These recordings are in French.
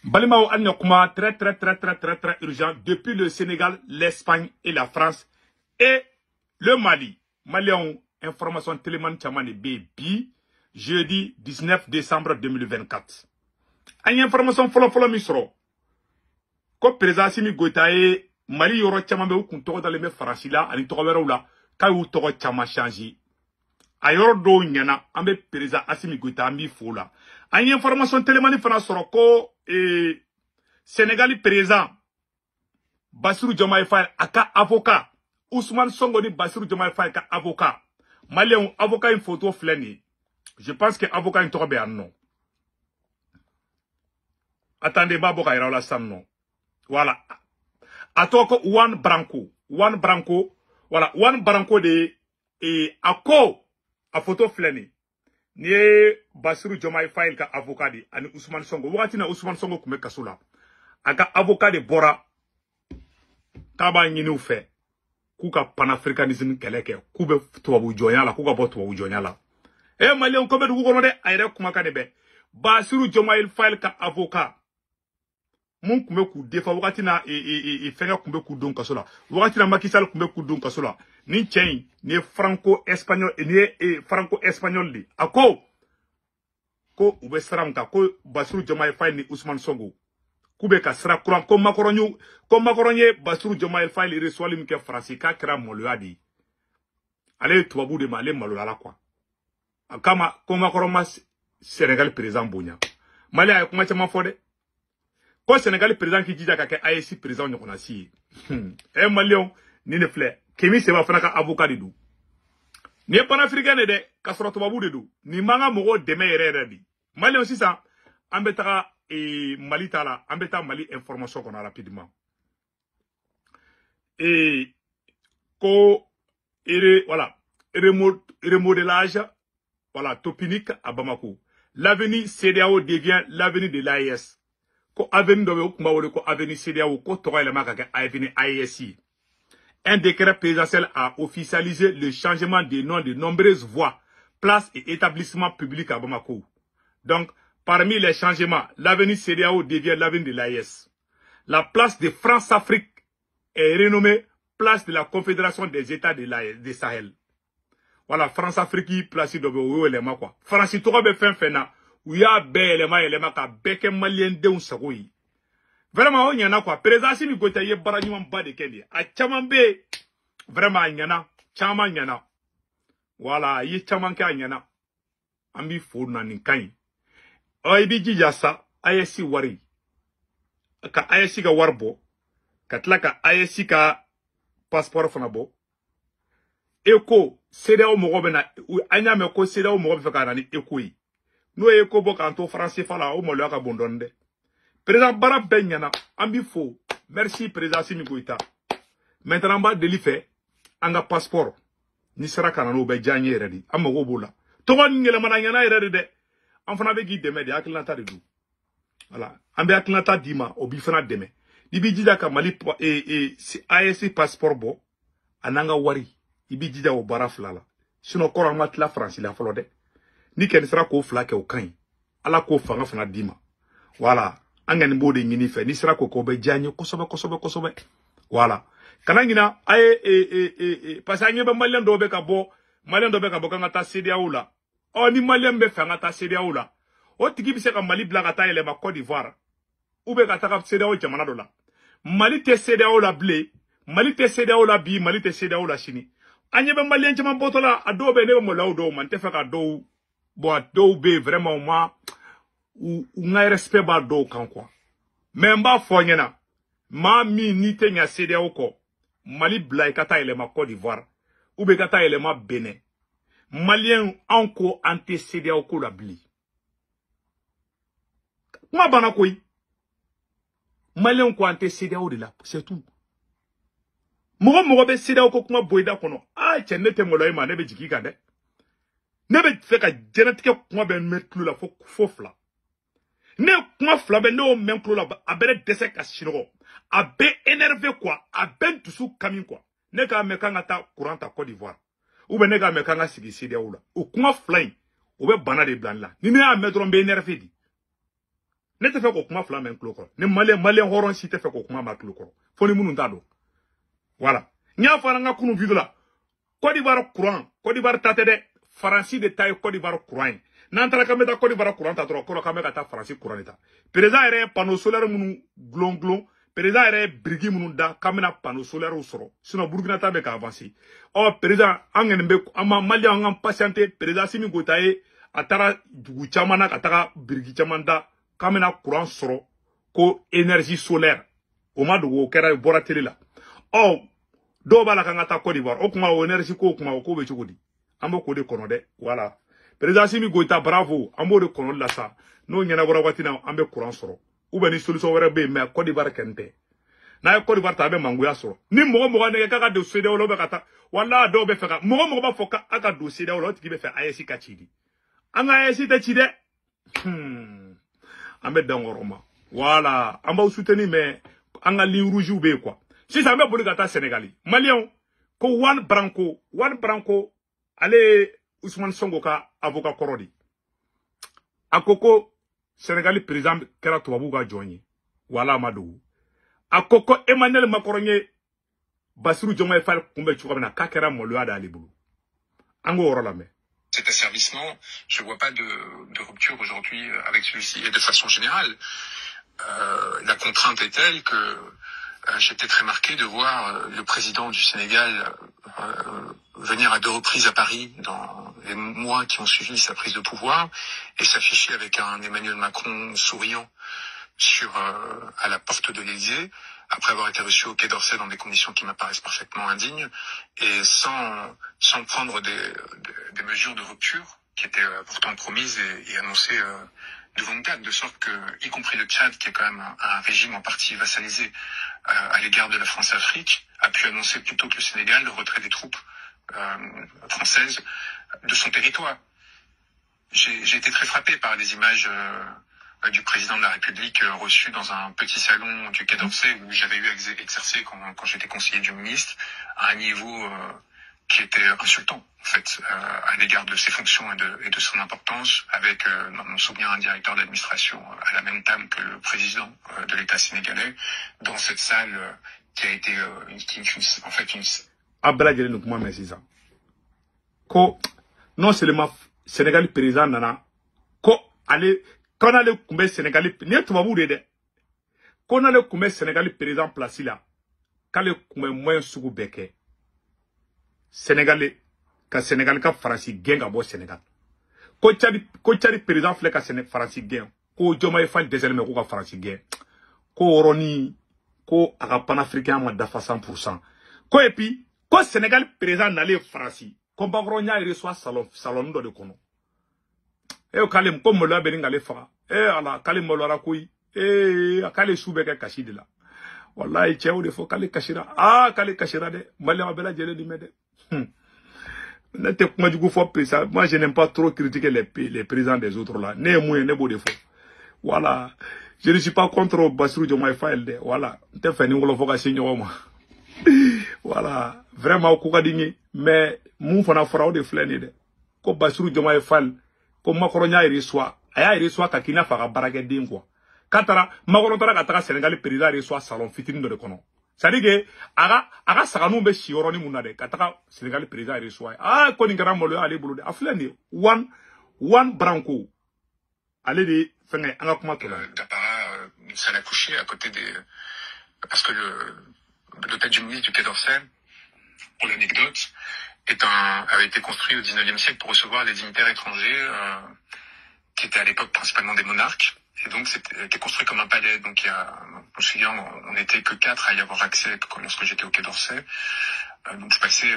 Balimao Anyokuma, très urgent depuis le Sénégal, l'Espagne et la France et le Mali. Malion, information téléman Chamani Bébi, jeudi 19 décembre 2024. Une information follow misro. Ko président Simi Goitaye, Mali yoro Chamambe ou Kunto dans les me Farasila, ani Togoveroula, Kaou Togo Chama changi. Ayor do nyana, ambe président Assimi Goita ambi foula. Une information télémani fana soroko et Sénégali président Bassirou Diomaye Faye aka avocat Ousmane Sonko ni Bassirou Diomaye Faye ka avocat Malien avocat une photo fleni. Je pense que avocat une tobe non. Attendez babo ka ira la sam non. Voilà. Atoko Juan Branco voilà Juan Branco de et ako a photo fleni. Ni Bassirou Diomaye Faye ka avocat di ani Ousmane Sonko wakati na Ousmane Sonko kume kasula aka avocat de Bora kaba nyini fait kuka panafricanisme keleke kube tuwabu jonyala kuka bo tuwabu jonyala Malien ko be dugu kono de ayre kuma ka de be Bassirou Diomaye Faye ka avocat mun kume ku defa wakati na fenga kume ku don kasola wakati na Macky Sall kume ku don kasola ni chain ni franco espagnol ni franco espagnol li ako ko ube saramka ko Bassirou Diomaye Faye ni Ousmane Sonko kube ka sra kuran ko makoronye Bassirou Diomaye Faye li reçoit limke français ka kra moloadi ale tubabu de male malolala kwa akama ko makoroma Sénégal président bonya mali ay kuma chama fode ko Sénégal président ki jija ka ke AEC président nyokona si Malion ni ne flé kemi se ba fana ka avocat du ni panafricain de ka sra tubabu de du ni manga mogo deme yere di Malion sisa ambetaka et Mali tala, ambeta Mali information qu'on a rapidement. Et voilà, remodelage, voilà, topinique à Bamako. L'avenir CDAO devient l'avenir de l'AES. Ko avenir de ko avenir CDAO ko toro elema ka avenir AESI. Un décret présidentiel a officialisé le changement des noms de nombreuses voies, places et établissements publics à Bamako. Donc parmi les changements, l'avenir CEDEAO devient l'avenir de l'AES. La place de France-Afrique est renommée place de la Confédération des États de Sahel. Voilà, France-Afrique, place de l'élément quoi. France, tu as fait fena, où il y a élément, ka beke malien de un sagoui. Vraiment, il y en a quoi. Président, si nous gotaye baranyman ba de kendi. A chamambe, vraiment, il y en a. Chaman, il y en a. Voilà, il y a chaman ka il y en a. Ambi fou na ninkanyi. Ibi jija sa AEC wari ka AEC ka warbo ka tla ka AEC ka passeport fana bo eko CEDEAO mogo bena anya me ko CEDEAO mogo fe ka na ni eko yi no eko bo kan to français fala o mo lo ka bondonde président bara benyana ambi fo merci président Simi Goita maintenant ba delife anga passeport ni sera kana no be janye redi amago bola to ngon ngela mananya redi de en fana be gi deme de akilanta de du voilà ambe akilanta dima obi fana deme ibi jida ka Mali AEC passeport bo ananga wari ibi jida o bara flala sino ko ramat la France la folo de ni ken sera ko fla ke o kan ala ko fanga fana dima voilà angani bode ngini fe ni sera ko be janye kosobe voilà kana ngina pasanye be Malien do be ka bo kanga ta CEDEAO la o ni Malien be fanga ta CEDEAO la o tigi bi se ka Mali bla ka ta ele ma Côte d'Ivoire ou be ka ta ka CEDEAO jamana do la Mali te CEDEAO la blé Mali te CEDEAO la bi Mali te CEDEAO la chini anye be Malien jama botola ado be ne mo law do man te fa ka do bo do be vraiment moi ou ngai respect ba do kan quoi mais mba fo nyena ma mi ni te nya CEDEAO ko Mali bla ka ta ele ma Côte d'Ivoire ou be ka ta ele ma Bénin Malien anko antécédé au ko la bli. Ma bana koy. Malien ko antécédé au de là, c'est tout. Mogo be sédé au ko kuma boyda kono. Ah, tienete ngoloy ma nebe jiki kande. Nebe feka genetique kuma ben metlu la fo fla. Ne kuma fla ben no men klo la abere dese ka shinogo. Abe énervé quoi, abe tusu kamin quoi. Ne ka me kanga ta courant à Côte d'Ivoire. Ou ben nega me kanga sigi CEDEAO la. Ou kuma fly. Ou be bana de blan la. Ni ne a me dron be énervé di. Ne te fait ko kuma fla men kloko. Ne malien horon si te fait ko kuma ma kloko. Foni munu ndado. Voilà. Nya fana nga kunu vidéo la. Côte d'Ivoire courant, Côte d'Ivoire tate de Faransi de taille Côte d'Ivoire courant. N'antara kameta Côte d'Ivoire courant ta trop, koro kameta ta Faransi courant ta. Président ere panneau solaire munu glon. Président ere brigi munu da kamena panneau solaire ou soro. Sinon Burkina Faso ka avancer. Oh président angenbe ama Mali angam patienter président Simi Gotaye atara dugu chamana atara brigi chamanda kamena courant soro ko énergie solaire. O ma dugu kera bora télé la. Oh do bala kan ata Côte d'Ivoire o kuma o énergie ko kuma ko be chugudi ambo ko de kono de voilà président Simi Goita bravo ambo de kono la sa no nyana bora watina ambe courant soro ou ben ni solution wera be mais Côte d'Ivoire kente na Côte d'Ivoire ta be manguya soro ni mogo ne ka de cede o lo be kata wala do be feka mogo ba foka aka do cede o lo ti be fe ayesi ka chidi anga ayesi te chide ambe dangoroma voilà ambo soutenir mais anga li rouge ou be quoi. Si ça m'a voulu gâter Sénégalais, Malien, ko Juan Branco, allez Ousmane Sonko ka avocat Korodi. Akoko Sénégalais président kera tubabu ga joigné. Voilà Madou. Akoko Emmanuel Macron Bassirou Diomaye Faye kumbe chukabena ka kera molo ada libulu. Ango orola me. Cet asservissement, je vois pas de rupture aujourd'hui avec celui-ci. Et de façon générale, la contrainte est telle que j'étais très marqué de voir le président du Sénégal venir à 2 reprises à Paris dans les mois qui ont suivi sa prise de pouvoir et s'afficher avec un Emmanuel Macron souriant à la porte de l'Élysée, après avoir été reçu au Quai d'Orsay dans des conditions qui m'apparaissent parfaitement indignes et sans prendre des mesures de rupture qui étaient pourtant promises et annoncées de longue date, de sorte que, y compris le Tchad, qui est quand même un régime en partie vassalisé à l'égard de la France-Afrique, a pu annoncer plutôt que le Sénégal le retrait des troupes françaises de son territoire. J'ai été très frappé par les images du président de la République reçu dans un petit salon du Quai d'Orsay où j'avais eu à exercer quand j'étais conseiller du ministre, à un niveau qui était insultant, en fait, à l'égard de ses fonctions et de son importance, avec, dans mon souvenir, un directeur d'administration à la même table que le président de l'État sénégalais, dans cette salle qui a été en fait une... Abla Djeli nous comment merci ça. Ko non seulement Sénégal président nana, ko allez quand allez kumbe Sénégal ne tubabu de quand allez kumbe Sénégal président placé là, kale kumbe moyen sugu beke. Sénégalais ka Sénégal ka Faransi gen ka bo Sénégal ko Tchadi président flé ka Faransi gen ko Diomaye Faye désormais ko ka Faransi gen ko oroni ko aka panafricain ma dafa 100% ko et puis ko Sénégal président n'allait Faransi ko bagro nya reçoit salon do de kono e kalem ko mo la be ngale fa ala kalem mo la koyi akale soube ka kashidi la wallahi chew de fo kale kashira kale kashira de mali abela jele di mede. Moi, je n'aime pas trop critiquer les présidents des autres là. Voilà. Je ne suis pas contre Bassirou Diomaye Faye. Voilà. Voilà. Vraiment, mais mon fana fraude de flâner. Ko Bassirou Diomaye Faye, ko Macron ya reçoit. Aya reçoit kakina fara barage dingwa. Katara, Macron tara katara Sénégal président reçoit salon fitine de kono. C'est-à-dire que, aga saganu be shioroni munade, kataka Sénégal président reçoit. Koni ngara molo ale bulu de. Aflani, one branco. Allez de, fenge, anga kuma tola. D'apparat, salle à coucher à côté des, parce que l'hôtel du ministre du Quai d'Orsay, pour l'anecdote, avait été construit au 19e siècle pour recevoir les dignitaires étrangers, qui étaient à l'époque principalement des monarques. Et donc, c'était construit comme un palais. Donc, je me souviens, on n'était que 4 à y avoir accès lorsque j'étais au Quai d'Orsay. Donc, je passais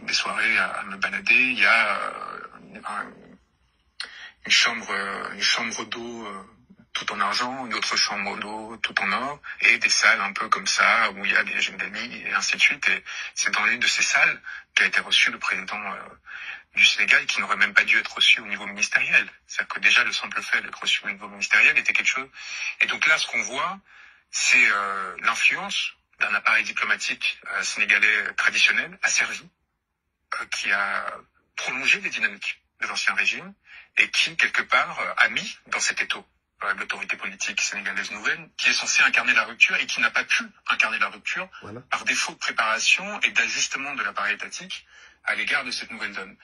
des soirées à me balader. Il y a une chambre d'eau tout en argent, une autre chambre d'eau tout en or, et des salles un peu comme ça, où il y a des jeunes d'amis, et ainsi de suite. Et c'est dans l'une de ces salles qu'a été reçu le président du Sénégal, qui n'aurait même pas dû être reçu au niveau ministériel. C'est-à-dire que déjà, le simple fait d'être reçu au niveau ministériel était quelque chose. Et donc là, ce qu'on voit, c'est l'influence d'un appareil diplomatique sénégalais traditionnel, asservi, qui a prolongé les dynamiques de l'ancien régime, et qui, quelque part, a mis dans cet étau l'autorité politique sénégalaise nouvelle, qui est censée incarner la rupture et qui n'a pas pu incarner la rupture par défaut de préparation et d'ajustement de l'appareil étatique à l'égard de cette nouvelle donne.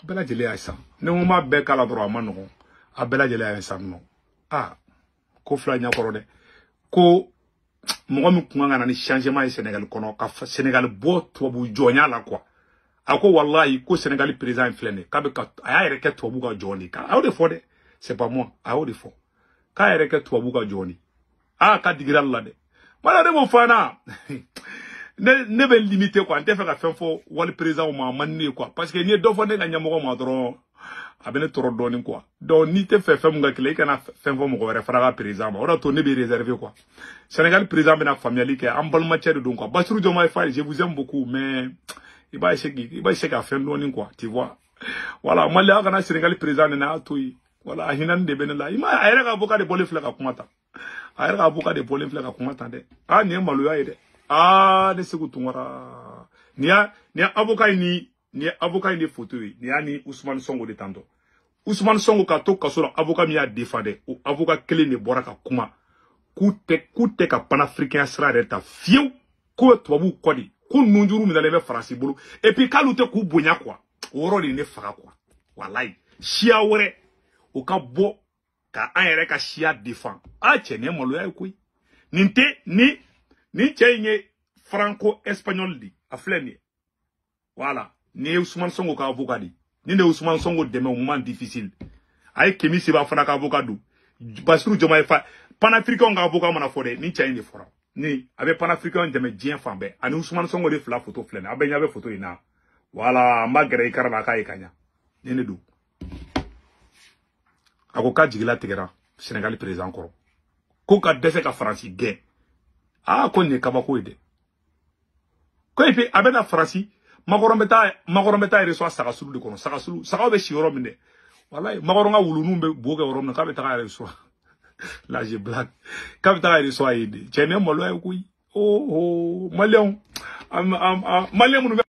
Abela jele ay sa. Ne mo ma be kala dro amano. Abela jele ay sa no. Ah. Ko fla nya koro de. Ko mo mi kunga na ni changement au Sénégal kono ka Sénégal bo to bu jonya la quoi. Ako wallahi ko Sénégal président flene ka be ka aya reke to bu ga joni ka. Awo de fo de. C'est pas moi. Awo de fo. Ka aya reke to bu ga joni. Ah ka digiral la de. Wala de mo fana. ne be limité quoi. Nte fe ka fen fo wal président ma manne quoi parce que ni do fo ne ga nyamo ma dron abene toro doni quoi. Donc ni te fe fem ga kile kana fen fo mo ko refara président ma. Ora to ne be réservé quoi. Sénégal président bena famille ke ambal matière de donc quoi. Bassirou Diomaye Faye, je vous aime beaucoup mais il va essayer à faire doni quoi, tu vois. Voilà, moi là kana Sénégal président na toyi. Voilà, hinan de benela. Ima ayra ka boka de bolifle ka kumata. Ayra ka boka de bolifle ka kumata de. Ah ni maluya ide. Ah, ne se kutungora. Ni avocat ni photo yi. Ni Ousmane Sonko de tanto. Ousmane Sonko ka to kaso avocat mi a défendre. Ou avocat kele ne bora ka kuma. Kute ka panafricain sera de ta fieu. Ko tubabu kodi. Ko nunjuru mi dale be farasi bolo. Et puis kalute ku bonya quoi. Woro de ne fara quoi. Wallahi. Shia wore. O ka bo ka ayere ka shia défend. Ah tiene maloya koy. Ninte ni tchenye franco-espagnol di, a fleni. Voilà. Ni Ousmane Sonko ka avocat di. Ni ne Ousmane Sonko deme au moment difficile. Aye kemi si ba fana ka avocat du. Bassirou Diomaye Faye. Panafricain ka avocat mana fode. Ni tchenye fora. Ni, abe panafricain deme dien fambe. Ani Ousmane Sonko de fla photo fleni. Abe nyabe photo ina. Voilà. Magre ikaraba ka ikanya. Nene du. Ako ka jigila tegera. Sénégal président koro. Ko ka dese ka Franci gen. Ah, konye kabako ide. Ko epe abena Franci, magorombeta reçoit Sagasulu de kono. Sagasulu, Sagaw be shioro minde. Wallahi, magoronga wulunu be boge worom ka be ta reçoit. Là je blague. Ka be ta reçoit ide. Chene molo ay kuy. Oh, Malion. Malion